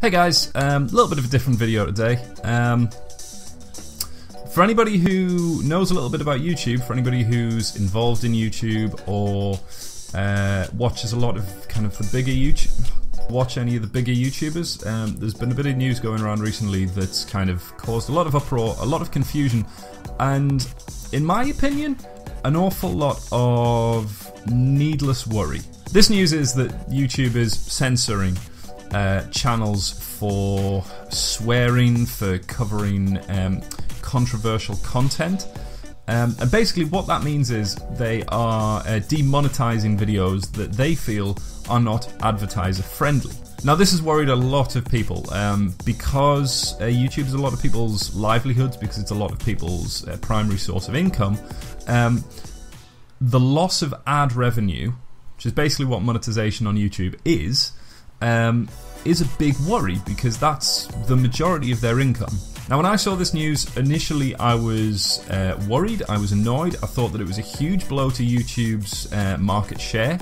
Hey guys, a little bit of a different video today. For anybody who knows a little bit about YouTube, for anybody who's involved in YouTube or watches a lot of kind of the bigger watch any of the bigger YouTubers, there's been a bit of news going around recently that's kind of caused a lot of uproar, a lot of confusion, and in my opinion, an awful lot of needless worry. This news is that YouTube is censoring channels for swearing, for covering controversial content, and basically what that means is they are demonetizing videos that they feel are not advertiser friendly. Now this has worried a lot of people because YouTube is a lot of people's livelihoods, because it's a lot of people's primary source of income. The loss of ad revenue, which is basically what monetization on YouTube is a big worry, because that's the majority of their income. Now when I saw this news, initially I was worried, I was annoyed, I thought that it was a huge blow to YouTube's market share,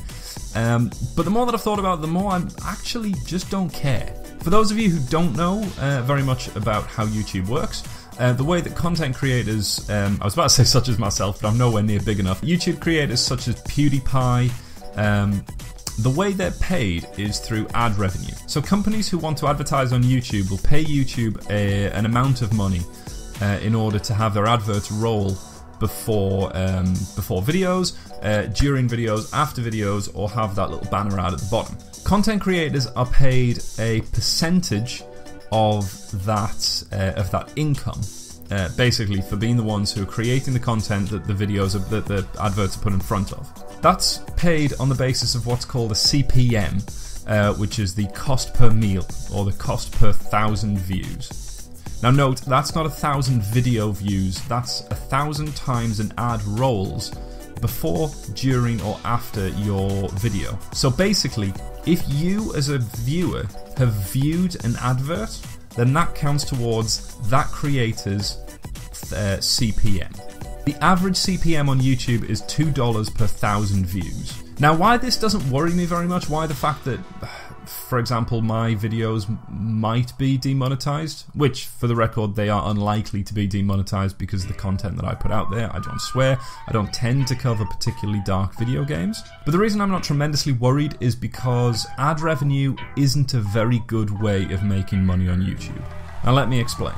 but the more that I've thought about it, the more I actually just don't care. For those of you who don't know very much about how YouTube works, the way that content creators, I was about to say such as myself, but I'm nowhere near big enough, YouTube creators such as PewDiePie, the way they're paid is through ad revenue. So companies who want to advertise on YouTube will pay YouTube an amount of money in order to have their adverts roll before videos, during videos, after videos, or have that little banner ad at the bottom. Content creators are paid a percentage of that income, basically for being the ones who are creating the content that the videos, that the adverts are put in front of. That's paid on the basis of what's called a CPM, which is the cost per meal, or the cost per 1,000 views. Now note, that's not 1,000 video views, that's 1,000 times an ad rolls before, during, or after your video. So basically, if you as a viewer have viewed an advert, then that counts towards that creator's CPM. The average CPM on YouTube is $2 per 1,000 views. Now why this doesn't worry me very much, why the fact that, for example, my videos might be demonetized, which for the record they are unlikely to be demonetized because of the content that I put out there. I don't swear, I don't tend to cover particularly dark video games. But the reason I'm not tremendously worried is because ad revenue isn't a very good way of making money on YouTube. Now let me explain.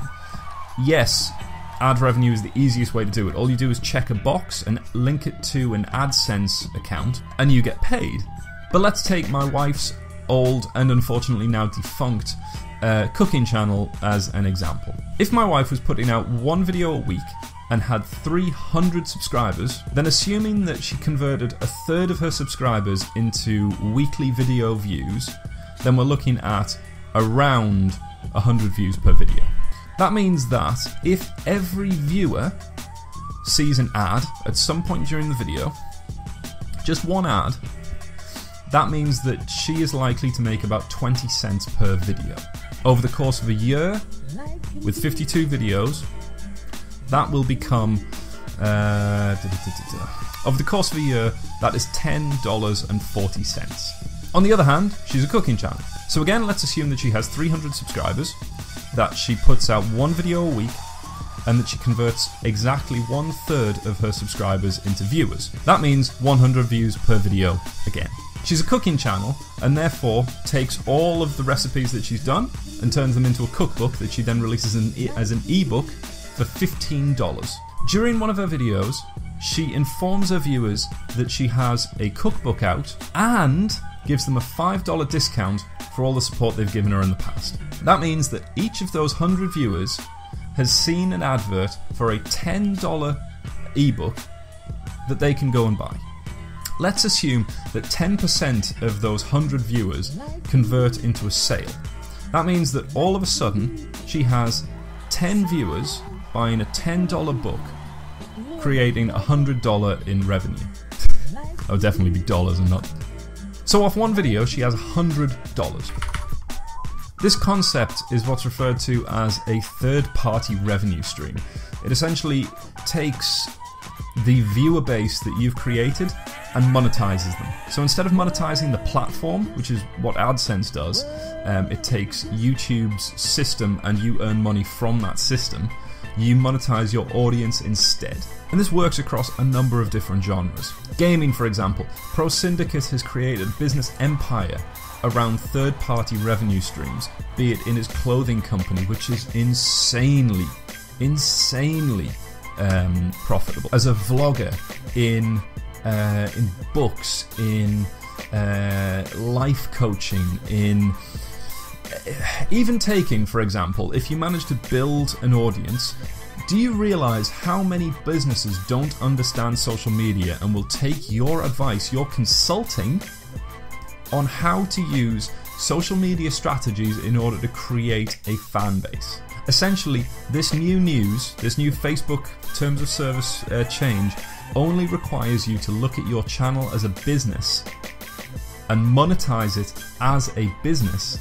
Yes, ad revenue is the easiest way to do it. All you do is check a box and link it to an AdSense account and you get paid. But let's take my wife's old and unfortunately now defunct cooking channel as an example. If my wife was putting out one video a week and had 300 subscribers, then assuming that she converted a third of her subscribers into weekly video views, then we're looking at around 100 views per video. That means that if every viewer sees an ad at some point during the video, just one ad, that means that she is likely to make about 20 cents per video. Over the course of a year, with 52 videos, that will become, over the course of a year, that is $10.40. On the other hand, she's a cooking channel. So again, let's assume that she has 300 subscribers, that she puts out one video a week, and that she converts exactly 1/3 of her subscribers into viewers. That means 100 views per video again. She's a cooking channel and therefore takes all of the recipes that she's done and turns them into a cookbook that she then releases as an ebook for $15. During one of her videos, she informs her viewers that she has a cookbook out and gives them a $5 discount for all the support they've given her in the past. That means that each of those 100 viewers has seen an advert for a $10 ebook that they can go and buy. Let's assume that 10% of those 100 viewers convert into a sale. That means that all of a sudden she has 10 viewers buying a $10 book, creating $100 in revenue. That would definitely be dollars and not... So off one video she has $100. This concept is what's referred to as a third-party revenue stream. It essentially takes the viewer base that you've created and monetizes them. So instead of monetizing the platform, which is what AdSense does, it takes YouTube's system and you earn money from that system. You monetize your audience instead. And this works across a number of different genres. Gaming, for example. Pro Syndicate has created a business empire around third-party revenue streams, be it in his clothing company, which is insanely profitable. As a vlogger, in books, in life coaching, in even taking, for example, if you manage to build an audience, do you realize how many businesses don't understand social media and will take your advice, your consulting, on how to use social media strategies in order to create a fan base? Essentially, this new news, this new Facebook terms of service change only requires you to look at your channel as a business and monetize it as a business,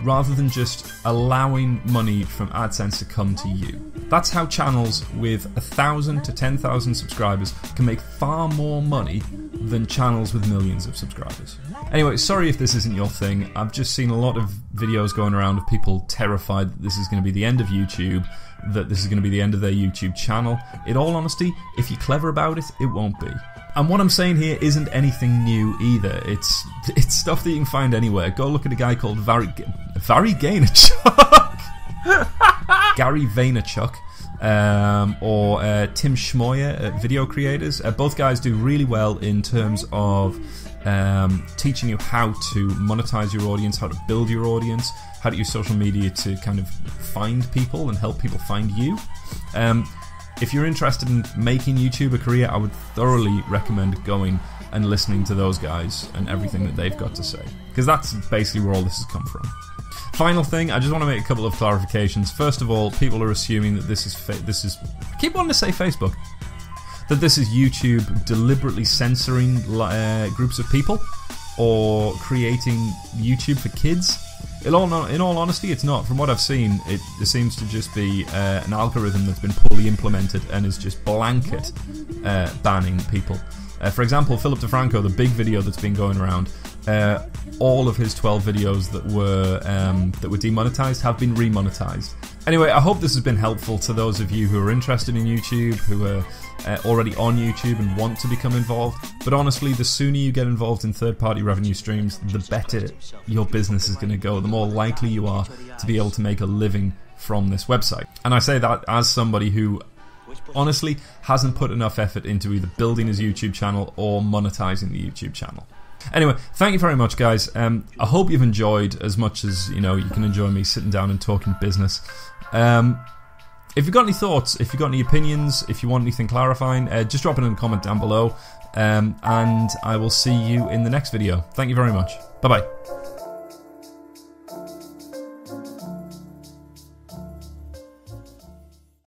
rather than just allowing money from AdSense to come to you. That's how channels with 1,000 to 10,000 subscribers can make far more money than channels with millions of subscribers. Anyway, sorry if this isn't your thing. I've just seen a lot of videos going around of people terrified that this is going to be the end of YouTube, that this is going to be the end of their YouTube channel. In all honesty, if you're clever about it, it won't be. And what I'm saying here isn't anything new either. It's stuff that you can find anywhere. Go look at a guy called Gary Vaynerchuk, or Tim Schmoyer at Video Creators. Both guys do really well in terms of teaching you how to monetize your audience, how to build your audience, how to use social media to kind of find people and help people find you. If you're interested in making YouTube a career, I would thoroughly recommend going and listening to those guys and everything that they've got to say, because that's basically where all this has come from. Final thing, I just want to make a couple of clarifications. First of all, people are assuming that this is I keep wanting to say Facebook, that this is YouTube deliberately censoring groups of people or creating YouTube for kids. In all honesty, it's not. From what I've seen, it seems to just be an algorithm that's been poorly implemented and is just blanket banning people. For example, Philip DeFranco, the big video that's been going around, all of his 12 videos that were demonetized have been remonetized. Anyway, I hope this has been helpful to those of you who are interested in YouTube, who are already on YouTube and want to become involved. But honestly, the sooner you get involved in third-party revenue streams, the better your business is going to go, the more likely you are to be able to make a living from this website. And I say that as somebody who honestly hasn't put enough effort into either building his YouTube channel or monetizing the YouTube channel. Anyway, thank you very much, guys. I hope you've enjoyed as much as you can enjoy me sitting down and talking business. If you've got any thoughts, if you've got any opinions, if you want anything clarifying, just drop it in a comment down below, and I will see you in the next video. Thank you very much. Bye-bye.